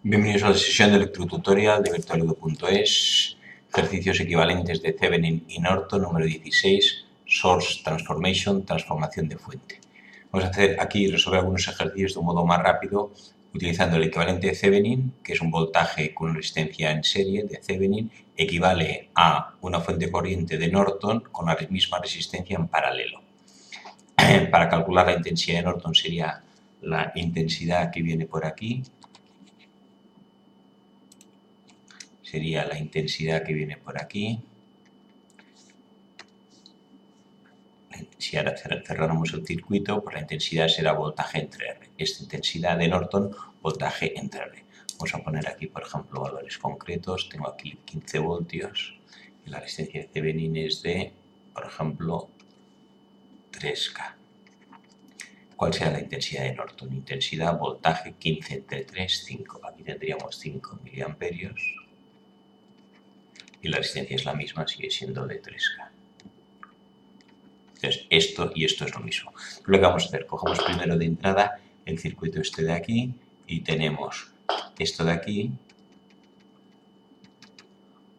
Bienvenidos a la sesión de electrotutorial de virtualudo.es, ejercicios equivalentes de Thevenin y Norton, número 16, Source Transformation, transformación de fuente. Vamos a hacer aquí resolver algunos ejercicios de un modo más rápido, utilizando el equivalente de Thevenin, que es un voltaje con una resistencia en serie de Thevenin, equivale a una fuente corriente de Norton con la misma resistencia en paralelo. Para calcular la intensidad de Norton sería la intensidad que viene por aquí, sería la intensidad que viene por aquí. Si ahora cerráramos el circuito, pues la intensidad será voltaje entre R. Esta intensidad de Norton, voltaje entre R. Vamos a poner aquí, por ejemplo, valores concretos. Tengo aquí 15 voltios y la resistencia de Thevenin es de, por ejemplo, 3K. ¿Cuál será la intensidad de Norton? Intensidad, voltaje, 15 entre 3, 5. Aquí tendríamos 5 miliamperios. Y la resistencia es la misma, sigue siendo de 3K. Entonces, esto y esto es lo mismo. Lo que vamos a hacer, cogemos primero de entrada el circuito este de aquí y tenemos esto de aquí,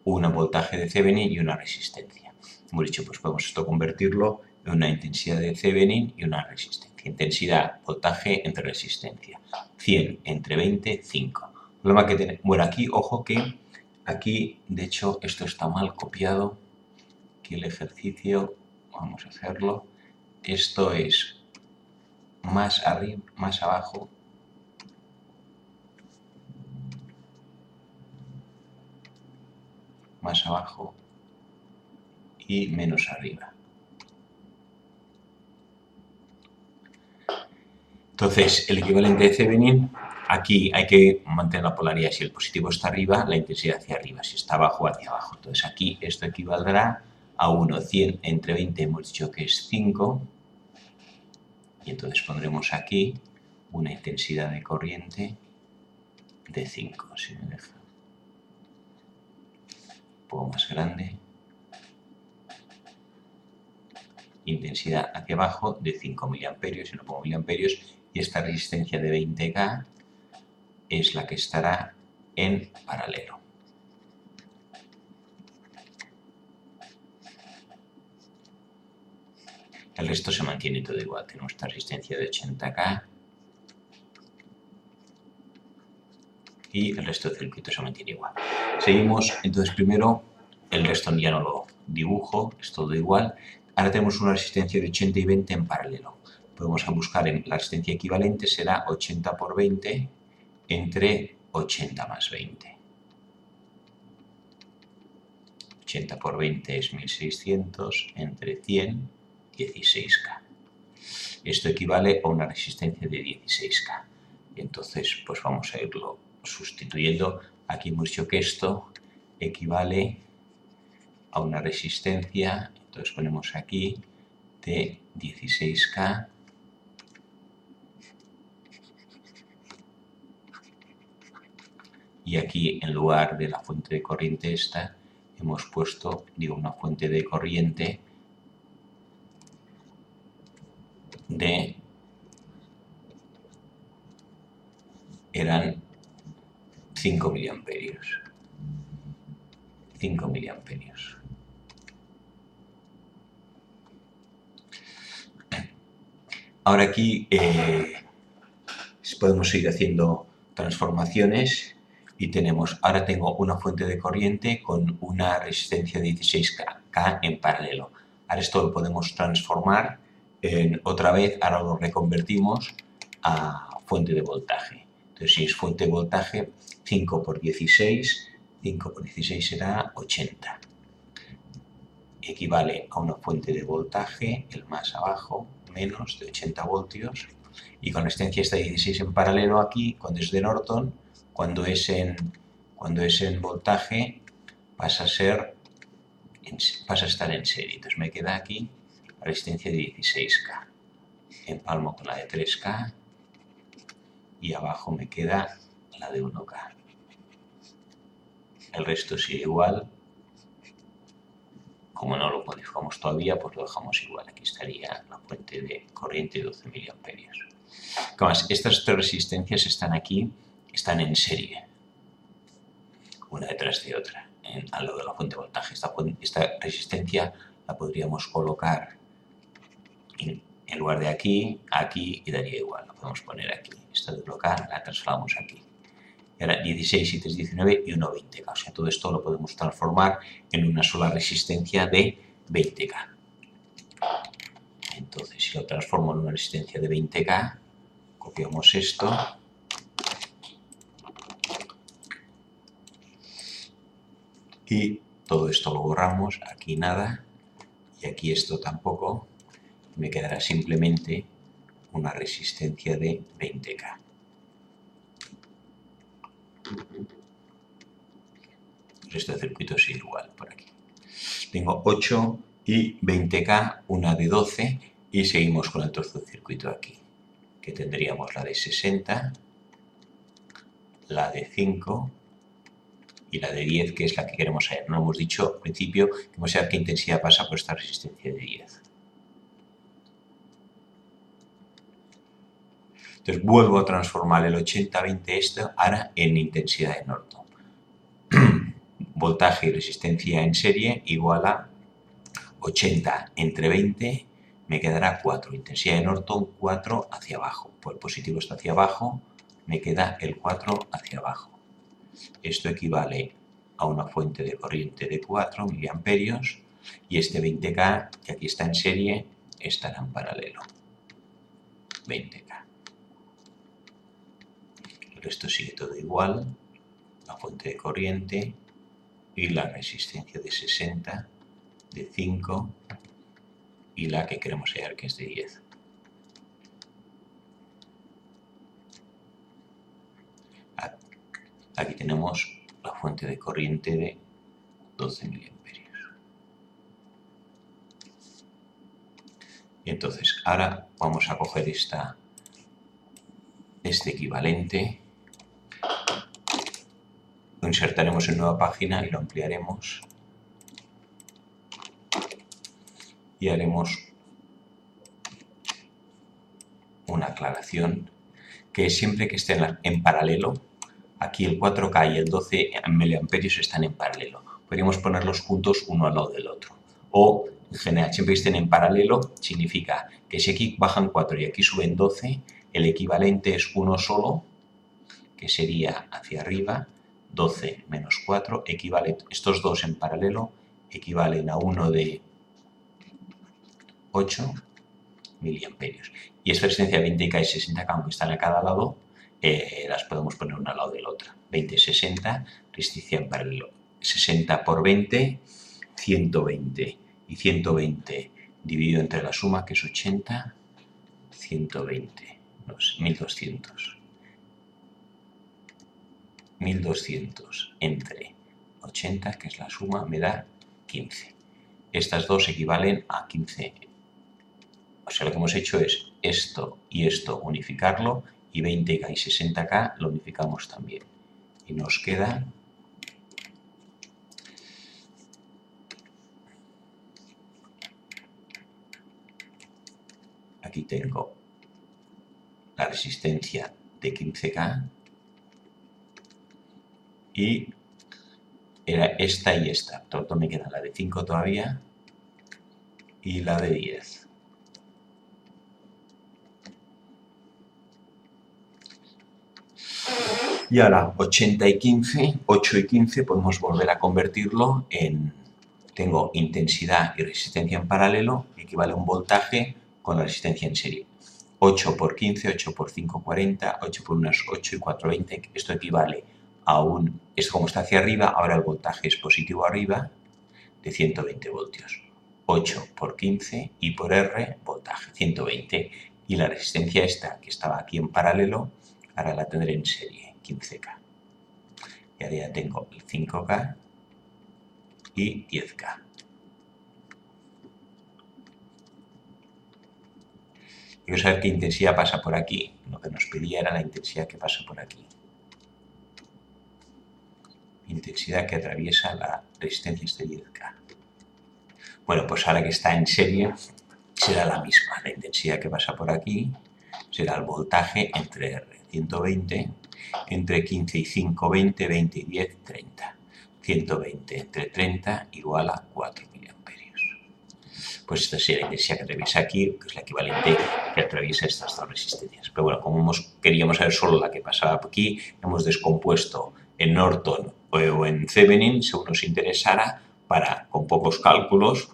un voltaje de Thevenin y una resistencia. Hemos dicho, pues podemos esto convertirlo en una intensidad de Thevenin y una resistencia. Intensidad, voltaje entre resistencia. 100 entre 20, 5. El problema que tenemos, bueno, aquí, ojo que aquí, de hecho, esto está mal copiado. Aquí el ejercicio, vamos a hacerlo. Esto es más arriba, más abajo. Más abajo y menos arriba. Entonces, el equivalente de Thevenin, aquí hay que mantener la polaridad. Si el positivo está arriba, la intensidad hacia arriba. Si está abajo, hacia abajo. Entonces, aquí esto equivaldrá a 1. 100 entre 20 hemos dicho que es 5. Y entonces pondremos aquí una intensidad de corriente de 5. Si me deja un poco más grande. Intensidad hacia abajo de 5 miliamperios, si no pongo miliamperios, y esta resistencia de 20K es la que estará en paralelo. El resto se mantiene todo igual. Tenemos esta resistencia de 80K y el resto del circuito se mantiene igual. Seguimos, entonces primero el resto ya no lo dibujo, es todo igual. Ahora tenemos una resistencia de 80 y 20 en paralelo. Podemos buscar en la resistencia equivalente, será 80 por 20 entre 80 más 20. 80 por 20 es 1600 entre 100, 16K. Esto equivale a una resistencia de 16K. Y entonces, pues vamos a irlo sustituyendo. Aquí hemos dicho que esto equivale a una resistencia, entonces ponemos aquí de 16K y aquí en lugar de la fuente de corriente esta hemos puesto, una fuente de corriente de, eran 5 miliamperios. 5 miliamperios. Ahora aquí podemos seguir haciendo transformaciones y tenemos, ahora tengo una fuente de corriente con una resistencia de 16K en paralelo. Ahora esto lo podemos transformar otra vez, ahora lo reconvertimos a fuente de voltaje. Entonces si es fuente de voltaje, 5 por 16, 5 por 16 será 80. Equivale a una fuente de voltaje, el más abajo, menos de 80 voltios, y con la resistencia esta de 16 en paralelo aquí, cuando es de Norton, cuando es en voltaje, pasa a estar en serie. Entonces me queda aquí la resistencia de 16K. Empalmo con la de 3K y abajo me queda la de 1K. El resto sigue igual. Como no lo modificamos todavía, pues lo dejamos igual. Aquí estaría la fuente de corriente de 12 miliamperios. ¿Qué más? Estas tres resistencias están aquí, están en serie. una detrás de otra, al lado de la fuente de voltaje. Esta resistencia la podríamos colocar en lugar de aquí, aquí y daría igual. La podemos poner aquí. Esta de local la trasladamos aquí. Y ahora 16 y 3, 19 y 1, 20K. O sea, todo esto lo podemos transformar en una sola resistencia de 20K. Entonces, si lo transformo en una resistencia de 20K, copiamos esto. Y todo esto lo borramos. Aquí nada. Y aquí esto tampoco. Me quedará simplemente una resistencia de 20K. El resto del circuito es igual por aquí. Tengo 8 y 20K, una de 12 y seguimos con el trozo de circuito aquí, que tendríamos la de 60, la de 5 y la de 10, que es la que queremos hallar. No hemos dicho al principio que queremos saber qué intensidad pasa por esta resistencia de 10. Entonces vuelvo a transformar el 80-20 esto ahora en intensidad de Norton. Voltaje y resistencia en serie igual a 80 entre 20 me quedará 4. Intensidad de Norton 4 hacia abajo. Pues el positivo está hacia abajo, me queda el 4 hacia abajo. Esto equivale a una fuente de corriente de 4 miliamperios y este 20K, que aquí está en serie, estará en paralelo. 20K. El resto sigue todo igual. La fuente de corriente y la resistencia de 60, de 5 y la que queremos hallar, que es de 10. Aquí tenemos la fuente de corriente de 12 miliamperios. Y entonces ahora vamos a coger este equivalente, lo insertaremos en nueva página y lo ampliaremos y haremos una aclaración, que siempre que estén en paralelo, aquí el 4K y el 12 miliamperios están en paralelo. Podríamos ponerlos juntos uno al lado del otro. O, en general, siempre que estén en paralelo, significa que si aquí bajan 4 y aquí suben 12, el equivalente es uno solo, que sería hacia arriba, 12 menos 4, equivale, estos dos en paralelo equivalen a uno de 8 miliamperios. Y esta resistencia 20K y 60K, aunque están a cada lado, las podemos poner una al lado de la otra. 20, 60, resistencia en paralelo. 60 por 20, 120. Y 120 dividido entre la suma, que es 80, 120, 1200. 1200 entre 80, que es la suma, me da 15. Estas dos equivalen a 15. O sea, lo que hemos hecho es esto y esto unificarlo, y 20K y 60K lo unificamos también. Y nos queda aquí tengo la resistencia de 15K y era esta y esta. Por tanto, me queda la de 5 todavía y la de 10. Y ahora 80 y 15, 8 y 15 podemos volver a convertirlo en... Tengo intensidad y resistencia en paralelo, que equivale a un voltaje con la resistencia en serie. 8 por 15, 8 por 5, 40, 8 por 1 es 8 y 4, 20. Esto equivale a un... Esto como está hacia arriba, ahora el voltaje es positivo arriba, de 120 voltios. 8 por 15 y por R, voltaje, 120. Y la resistencia esta, que estaba aquí en paralelo, ahora la tendré en serie, 15K. Y ahora ya tengo el 5K y 10K. Quiero saber qué intensidad pasa por aquí. Lo que nos pedía era la intensidad que pasa por aquí. Intensidad que atraviesa la resistencia de 10K. Bueno, pues ahora que está en serie, será la misma. La intensidad que pasa por aquí será el voltaje entre R. 120, entre 15 y 5, 20, 20 y 10, 30. 120 entre 30 igual a 4 miliamperios. Pues esta sería la intensidad que atraviesa aquí, que es la equivalente que atraviesa estas dos resistencias. Pero bueno, como queríamos saber solo la que pasaba aquí, hemos descompuesto en Norton o en Thevenin, según nos interesara, para, con pocos cálculos,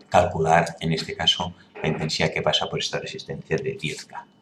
calcular, en este caso, la intensidad que pasa por esta resistencia de 10K.